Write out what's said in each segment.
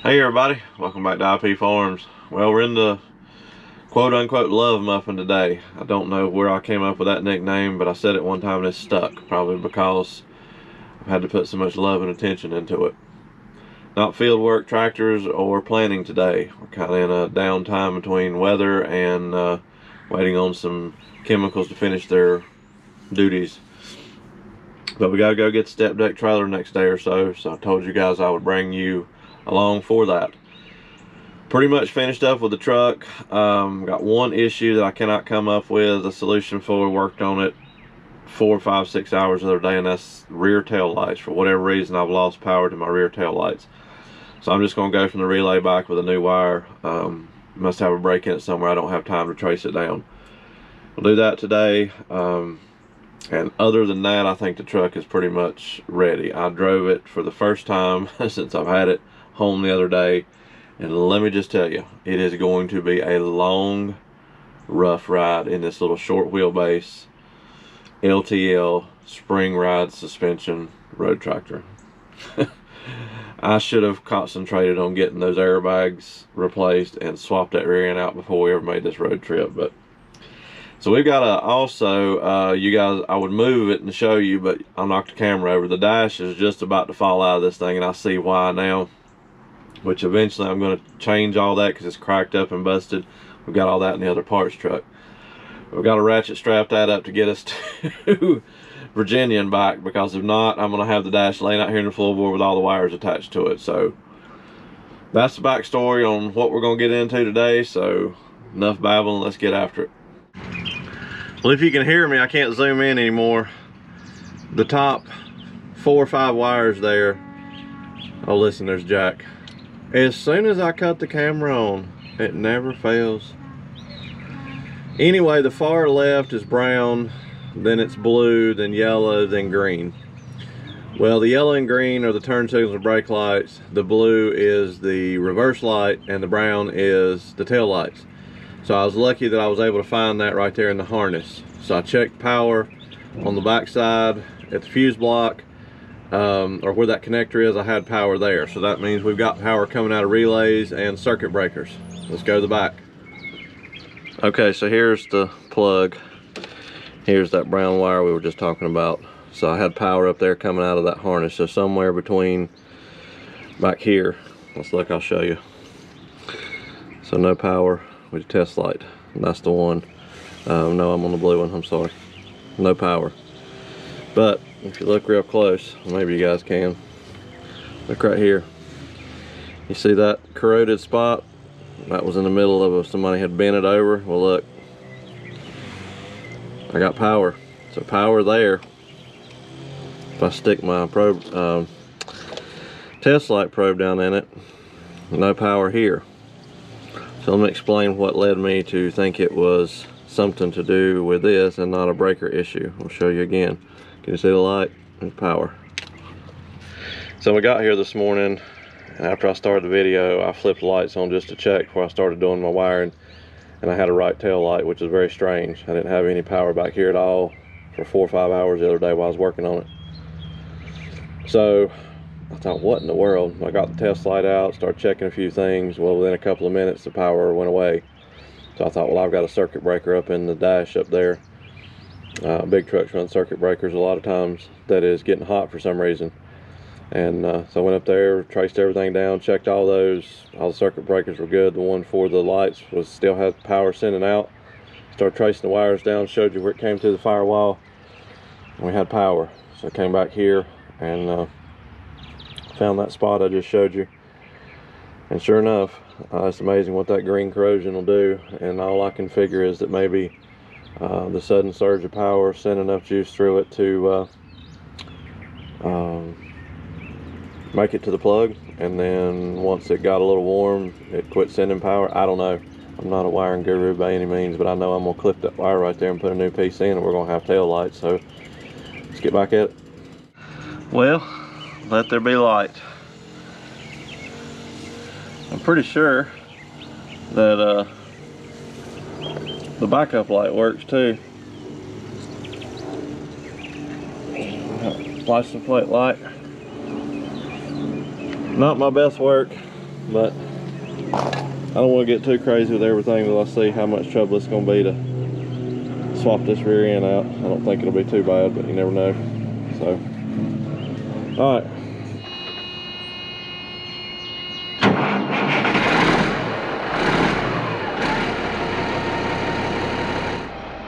Hey everybody, welcome back to IP Farms. Well, we're in the quote-unquote love muffin today. I don't know where I came up with that nickname, but I said it one time and it's stuck, probably because I've had to put so much love and attention into it. Not field work, tractors, or planning today. We're kind of in a downtime between weather and waiting on some chemicals to finish their duties. But we gotta go get the step deck trailer next day or so, so I told you guys I would bring you along for that. Pretty much finished up with the truck. Got one issue that I cannot come up with a solution for. Worked on it 4, 5, 6 hours the other day, and that's rear tail lights. For whatever reason, I've lost power to my rear tail lights, so I'm just going to go from the relay back with a new wire. Must have a break in it somewhere. I don't have time to trace it down. We'll do that today. And other than that, I think the truck is pretty much ready. I drove it for the first time since I've had it home the other day, and let me just tell you, it is going to be a long, rough ride in this little short wheelbase LTL spring ride suspension road tractor. I should have concentrated on getting those airbags replaced and swapped that rear end out before we ever made this road trip. But so we've got you guys, I would move it and show you, but I knocked the camera over. The dash is just about to fall out of this thing, and I see why now, which eventually I'm going to change all that because it's cracked up and busted. We've got all that in the other parts truck. We've got a ratchet strap that up to get us to Virginia and back, because if not, I'm going to have the dash laying out here in the floorboard with all the wires attached to it. So that's the backstory on what we're going to get into today. So enough babbling, let's get after it. Well, if you can hear me, I can't zoom in anymore. The top 4 or 5 wires there. Oh, listen, there's Jack. As soon as I cut the camera on, it never fails. Anyway, the far left is brown, then it's blue, then yellow, then green. Well, the yellow and green are the turn signals and brake lights. The blue is the reverse light, and the brown is the tail lights. So I was lucky that I was able to find that right there in the harness. So I checked power on the back side at the fuse block, or where that connector is. I had power there, so that means we've got power coming out of relays and circuit breakers. Let's go to the back. Okay, so here's the plug. Here's that brown wire we were just talking about. So I had power up there coming out of that harness. So somewhere between back here, let's look, I'll show you. So no power with the test light. That's the one. No, I'm on the blue one, I'm sorry. No power. But if you look real close, maybe you guys can, look right here. You see that corroded spot? That was in the middle of somebody had bent it over. Well, look, I got power. So power there. If I stick my probe, test light probe down in it, no power here. So let me explain what led me to think it was something to do with this and not a breaker issue. I'll show you again. Can you see the light? There's power. So we got here this morning, and after I started the video, I flipped the lights on just to check before I started doing my wiring, and I had a right tail light, which is very strange. I didn't have any power back here at all for 4 or 5 hours the other day while I was working on it. So I thought, what in the world? I got the test light out, started checking a few things. Well, within a couple of minutes, the power went away. So I thought, well, I've got a circuit breaker up in the dash up there. Big trucks run circuit breakers a lot of times. That is getting hot for some reason. And so I went up there, traced everything down, checked all those. All the circuit breakers were good. The one for the lights was still had power sending out. Started tracing the wires down, showed you where it came to the firewall. And we had power. So I came back here and found that spot I just showed you, and sure enough, it's amazing what that green corrosion will do. And all I can figure is that maybe the sudden surge of power sent enough juice through it to make it to the plug, and then once it got a little warm, it quit sending power. I don't know, I'm not a wiring guru by any means, but I know I'm gonna clip that wire right there and put a new piece in, and we're gonna have tail lights. So let's get back at it. Well, let there be light. I'm pretty sure that the backup light works too. License plate light. Not my best work. but I don't want to get too crazy with everything until I see how much trouble it's going to be to swap this rear end out. I don't think it'll be too bad, but you never know. So, all right.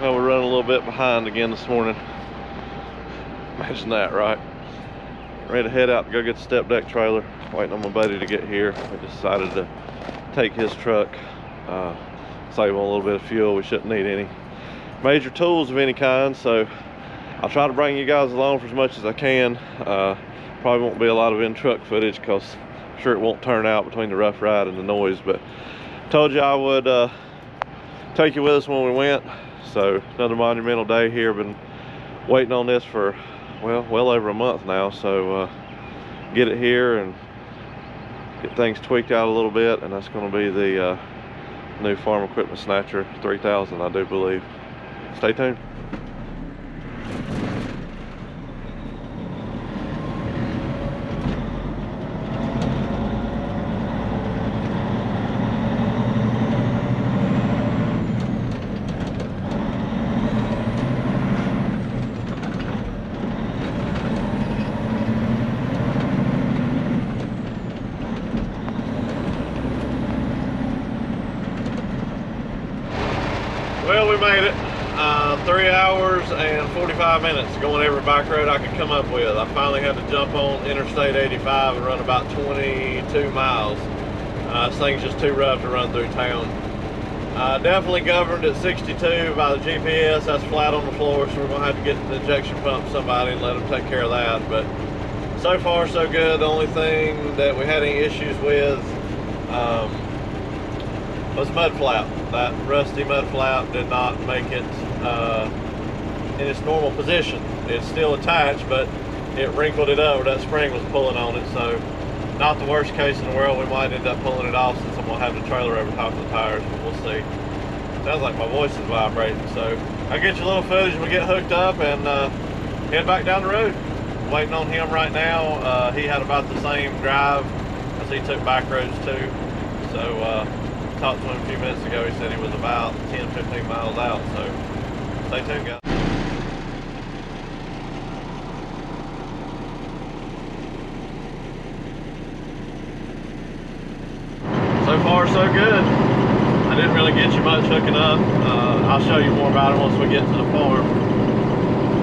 Well, we're running a little bit behind again this morning. Imagine that, right? Ready to head out to go get the step deck trailer. Waiting on my buddy to get here. We decided to take his truck, save on a little bit of fuel. We shouldn't need any major tools of any kind, so I'll try to bring you guys along for as much as I can. Probably won't be a lot of in-truck footage because I'm sure it won't turn out between the rough ride and the noise, but told you I would take you with us when we went. So another monumental day here. Been waiting on this for well over a month now, so get it here and get things tweaked out a little bit, and that's going to be the new farm equipment snatcher 3000, I do believe. Stay tuned. Well, we made it. 3 hours and 45 minutes going every back road I could come up with. I finally had to jump on Interstate 85 and run about 22 miles. This thing's just too rough to run through town. Definitely governed at 62 by the GPS. That's flat on the floor, so we're going to have to get the injection pump to somebody and let them take care of that. But so far, so good. The only thing that we had any issues with was mud flap. That rusty mud flap did not make it in its normal position. It's still attached, but it wrinkled it over. That spring was pulling on it, so not the worst case in the world. We might end up pulling it off since I'm gonna have the trailer over top of the tires, but we'll see. Sounds like my voice is vibrating, so I'll get you a little footage when we get hooked up and head back down the road. Waiting on him right now. He had about the same drive as he took back roads too, so talked to him a few minutes ago. He said he was about 10-15 miles out, so stay tuned, guys. So far, so good. I didn't really get you much hooking up. I'll show you more about it once we get to the farm.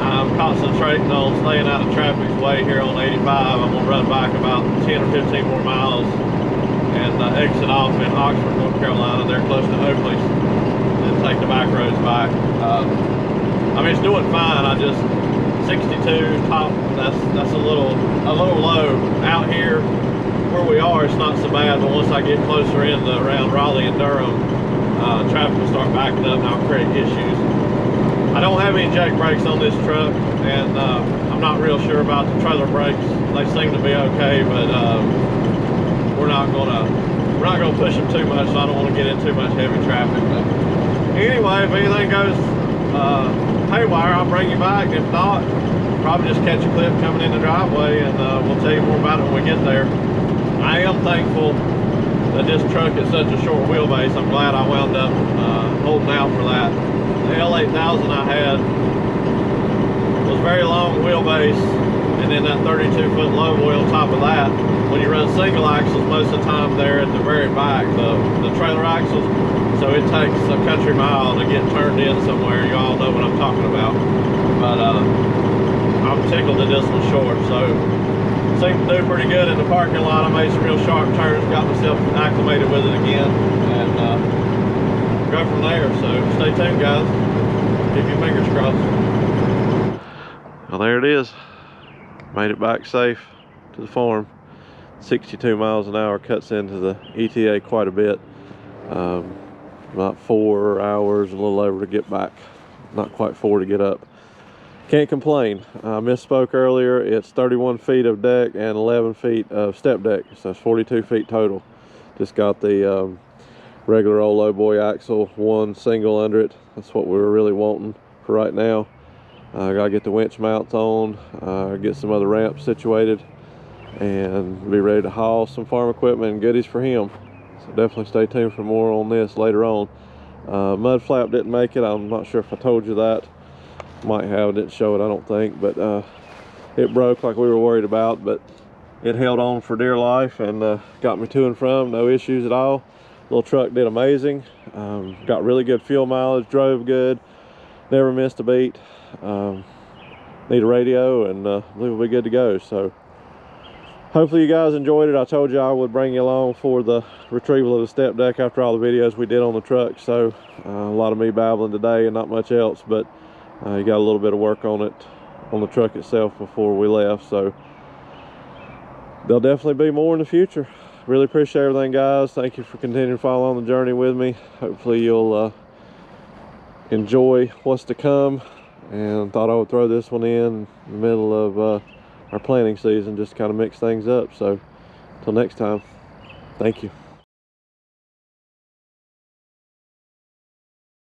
I'm concentrating on staying out of traffic's way here on 85. I'm going to run back about 10 or 15 more miles and exit off in Oxford, North Carolina. They're close to Oakley, and take the back roads back. I mean, it's doing fine. I just 62 top. That's a little low out here where we are. It's not so bad, but once I get closer in around Raleigh and Durham, traffic will start backing up, and I'll create issues. I don't have any jack brakes on this truck, and I'm not real sure about the trailer brakes. They seem to be okay, but we're not gonna push them too much, so I don't want to get in too much heavy traffic. But anyway, if anything goes haywire, I'll bring you back. If not, probably just catch a clip coming in the driveway, and we'll tell you more about it when we get there. I am thankful that this truck is such a short wheelbase. I'm glad I wound up holding out for that. The L8000 I had was very long wheelbase, and then that 32-foot low boy on top of that. When you run single axles, most of the time they're at the very back, the trailer axles, so it takes a country mile to get turned in somewhere. You all know what I'm talking about. But I'm tickled that this one's short, so seemed to do pretty good in the parking lot. I made some real sharp turns, got myself acclimated with it again, and go from there. So stay tuned, guys. Keep your fingers crossed. Well, there it is. Made it back safe to the farm. 62 miles an hour, cuts into the ETA quite a bit. About 4 hours, a little over to get back. Not quite 4 to get up. Can't complain. I misspoke earlier. It's 31 feet of deck and 11 feet of step deck, so that's 42 feet total. Just got the regular old low boy axle, one single under it. That's what we were really wanting for right now. I gotta get the winch mounts on, get some other ramps situated, and be ready to haul some farm equipment and goodies for him. So definitely stay tuned for more on this later on. Mud flap didn't make it. I'm not sure if I told you that. Might have, didn't show it I don't think, but it broke like we were worried about, but it held on for dear life and got me to and from, no issues at all. Little truck did amazing. Got really good fuel mileage, drove good, never missed a beat. Need a radio, and I believe we'll be good to go. So hopefully you guys enjoyed it. I told you I would bring you along for the retrieval of the step deck after all the videos we did on the truck. So a lot of me babbling today and not much else, but you got a little bit of work on it, on the truck itself before we left. So there'll definitely be more in the future. Really appreciate everything, guys. Thank you for continuing to follow on the journey with me. Hopefully you'll enjoy what's to come, and thought I would throw this one in the middle of our planting season, just to kind of mix things up. So until next time, thank you.